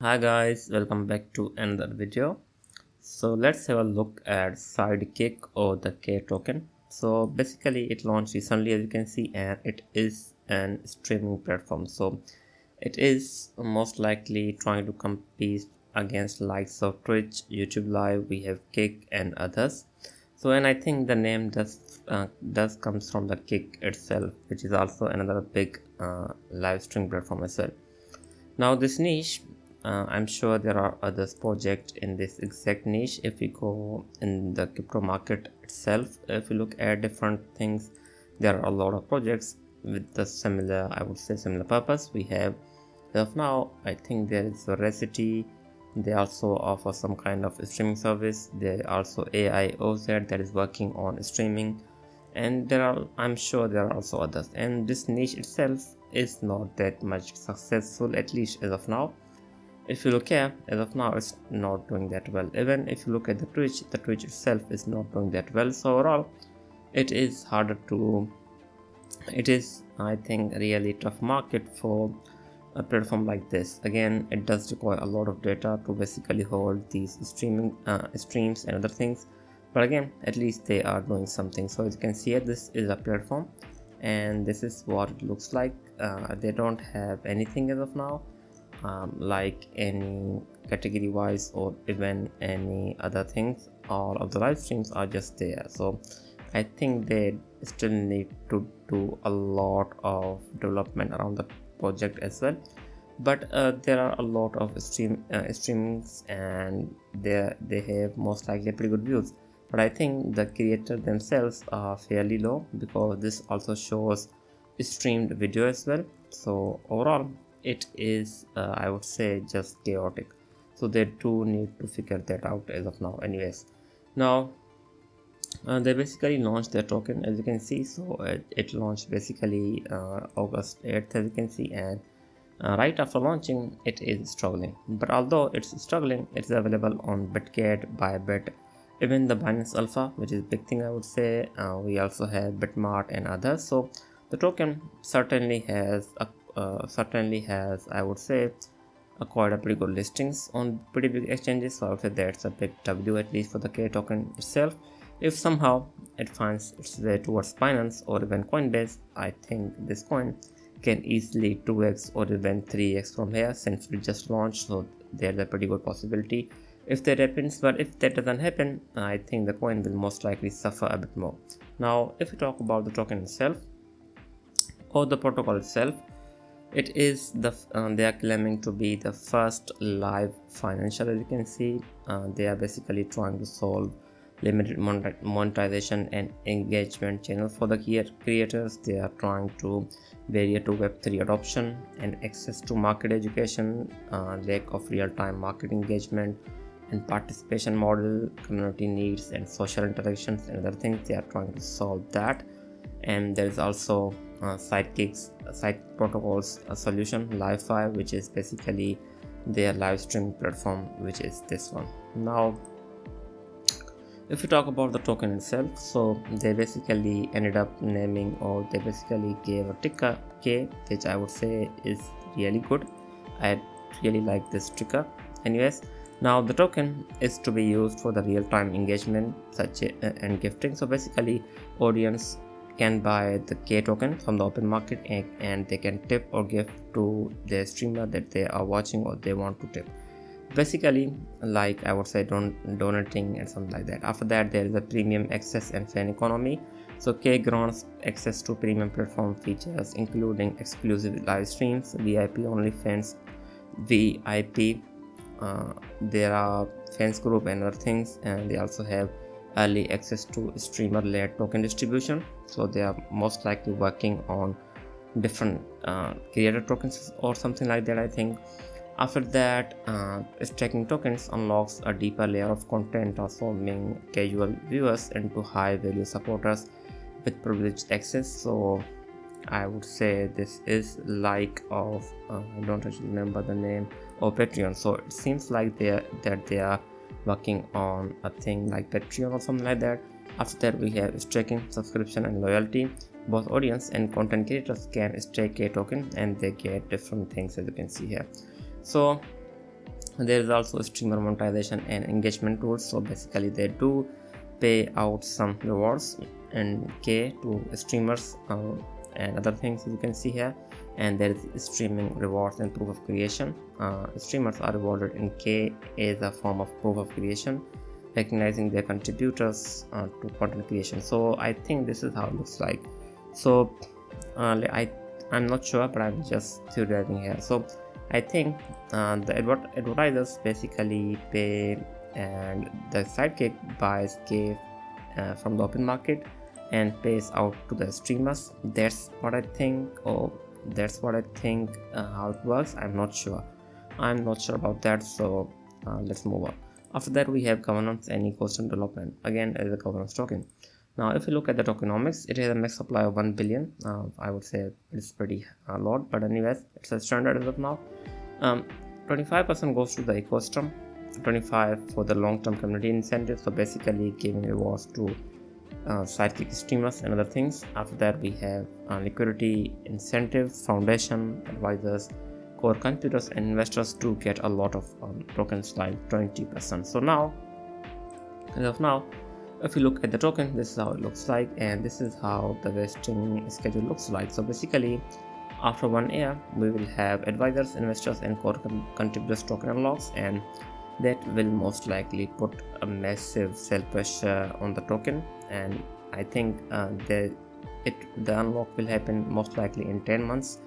Hi guys, welcome back to another video. So let's have a look at Sidekick or the K token. So basically it launched recently as you can see, and it is an streaming platform. So it is most likely trying to compete against likes of Twitch, YouTube Live, we have Kick and others. So and I think the name does comes from the Kick itself, which is also another big live stream platform as well. Now this niche, I'm sure there are other projects in this exact niche. If we go in the crypto market itself, if you look at different things, there are a lot of projects with the similar, I would say, similar purpose. We have, as of now, I think there is Veracity. They also offer some kind of streaming service. There also AIOZ that is working on streaming, and I'm sure there are also others. And this niche itself is not that much successful, at least as of now. If you look at, as of now, it's not doing that well. Even if you look at the Twitch itself is not doing that well. So overall, it is harder to, it is, I think, really tough market for a platform like this. Again, it does require a lot of data to basically hold these streaming streams and other things, but again, at least they are doing something. So as you can see here, this is a platform and this is what it looks like. They don't have anything as of now, like any category wise or even any other things. All of the live streams are just there. So I think they still need to do a lot of development around the project as well. But there are a lot of streamings, and they have most likely pretty good views. But I think the creator themselves are fairly low, because this also shows streamed video as well. So overall, it is I would say just chaotic. So they do need to figure that out as of now. Anyways, now they basically launched their token, as you can see. So it launched basically August 8th, as you can see, and right after launching it is struggling. But although it's struggling, it's available on Bitget, Bybit, even the Binance Alpha, which is big thing I would say. We also have Bitmart and others. So the token certainly has, I would say, acquired a pretty good listings on pretty big exchanges. So I would say that's a big W, at least for the K token itself. If somehow it finds its way towards Binance or even Coinbase, I think this coin can easily 2x or even 3x from here, since we just launched. So there's a pretty good possibility if that happens. But if that doesn't happen, I think the coin will most likely suffer a bit more. Now if we talk about the token itself or the protocol itself, it is they are claiming to be the first live financial. As you can see, they are basically trying to solve limited monetization and engagement channel for the creators. They are trying to barrier to web3 adoption and access to market education, lack of real-time market engagement and participation model, community needs and social interactions and other things. They are trying to solve that. And there is also side protocols solution Li-Fi, which is basically their live streaming platform, which is this one. Now if we talk about the token itself, so they basically ended up naming, or they basically gave a ticker K, which I would say is really good. I really like this ticker. Anyways, now the token is to be used for the real-time engagement and gifting. So basically audience can buy the K token from the open market, and they can tip or gift to their streamer that they are watching or they want to tip. Basically, like I would say, donating and something like that. After that, there is a premium access and fan economy. So K grants access to premium platform features, including exclusive live streams, VIP only fans, VIP, there are fans group and other things. And they also have early access to streamer led token distribution. So they are most likely working on different creator tokens or something like that, I think. After that, stacking tokens unlocks a deeper layer of content, transforming casual viewers into high value supporters with privileged access. So I would say this is like of I don't actually remember the name of Patreon. So it seems like they are working on a thing like Patreon or something like that. After that, we have staking, subscription and loyalty. Both audience and content creators can stake a token, and they get different things, as you can see here. So There is also streamer monetization and engagement tools. So basically they do pay out some rewards and K to streamers and other things, as you can see here. And there is streaming rewards and proof of creation. Streamers are rewarded in K as a form of proof of creation, recognizing their contributors to content creation. So I think this is how it looks like. So I'm not sure, but I'm just theorizing here. So I think the advertisers basically pay, and the Sidekick buys K from the open market and pays out to the streamers. That's what I think, or that's what I think how it works. I'm not sure about that. So let's move on. After that, we have governance and ecosystem development, again as a governance token. Now if you look at the tokenomics, it has a max supply of 1 billion. I would say it's pretty a lot, but anyways, it's a standard as of now. 25% goes to the ecosystem, 25% for the long-term community incentives, so basically giving rewards to Sidekick streamers and other things. After that, we have liquidity incentives, foundation, advisors, core contributors, and investors to get a lot of tokens, like 20%. So now, as of now, if you look at the token, this is how it looks like, and this is how the vesting schedule looks like. So basically, after 1 year, we will have advisors, investors, and core contributors token unlocks, and that will most likely put a massive sell pressure on the token. And I think the unlock will happen most likely in 10 months.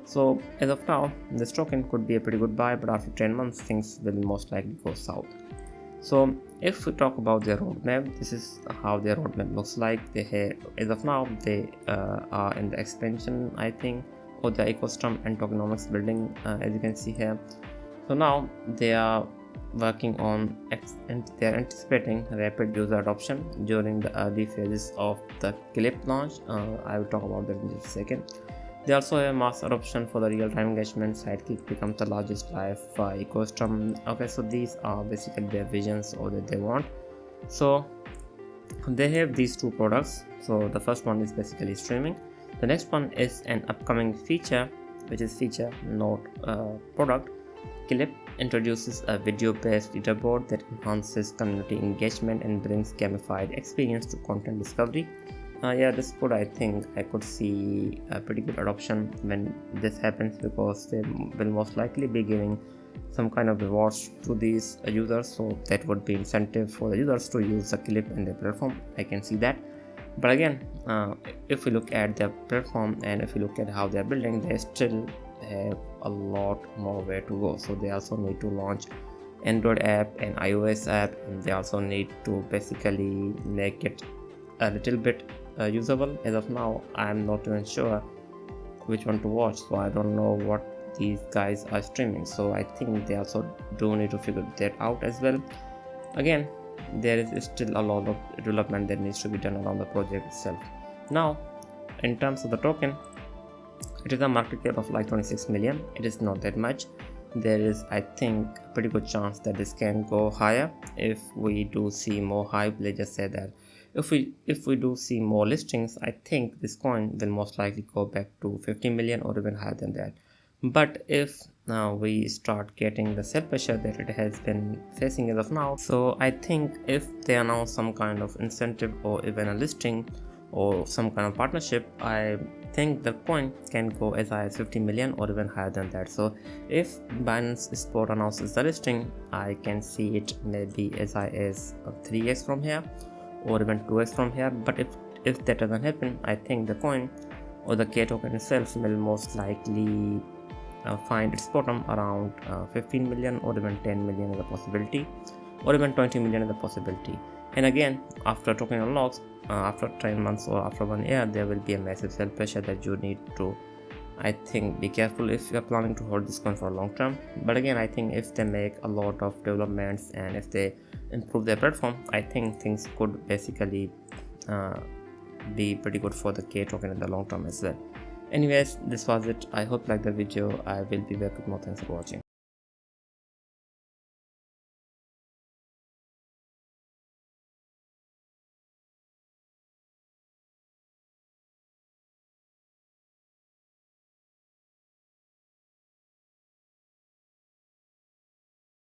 So as of now, this token could be a pretty good buy, but after 10 months, things will most likely go south. So if we talk about their roadmap, this is how their roadmap looks like. As of now, they are in the expansion, I think, of the ecosystem and tokenomics building, as you can see here. So now they are working on and they are anticipating rapid user adoption during the early phases of the Clip launch. I will talk about that in just a second. They also have mass adoption for the real-time engagement. Sidekick becomes the largest live ecosystem. Okay, so these are basically their visions or that they want. So they have these two products. So the first one is basically streaming. The next one is an upcoming feature, which is feature, not product. Clip introduces a video-based leaderboard that enhances community engagement and brings gamified experience to content discovery. Yeah, this could, I think I could see a pretty good adoption when this happens, because they will most likely be giving some kind of rewards to these users, so that would be incentive for the users to use the Clip in their platform. I can see that. But again, if we look at their platform and if we look at how they're building, they still have a lot more way to go. So they also need to launch Android app and iOS app, and they also need to basically make it a little bit usable. As of now, I'm not even sure which one to watch, so I don't know what these guys are streaming. So I think they also do need to figure that out as well. Again, there is still a lot of development that needs to be done around the project itself. Now, in terms of the token, it is a market cap of like 26 million. It is not that much. There is, I think, a pretty good chance that this can go higher if we do see more hype. Let's just say that if we do see more listings, I think this coin will most likely go back to 50 million or even higher than that. But if we start getting the sell pressure that it has been facing as of now, so I think if they announce some kind of incentive or even a listing or some kind of partnership, I think the coin can go as high as 50 million or even higher than that. So if Binance Spot announces the listing, I can see it maybe as high as 3x from here or even 2x from here. But if that doesn't happen, I think the coin or the K token itself will most likely find its bottom around 15 million or even 10 million is a possibility, or even 20 million is a possibility. And again, after token unlocks, after 10 months or after 1 year, there will be a massive sell pressure that you need to, I think, be careful if you are planning to hold this coin for long term. But again, I think if they make a lot of developments and if they improve their platform, I think things could basically be pretty good for the K token in the long term as well. Anyways, this was it. I hope you liked the video. I will be back with more. Thanks for watching.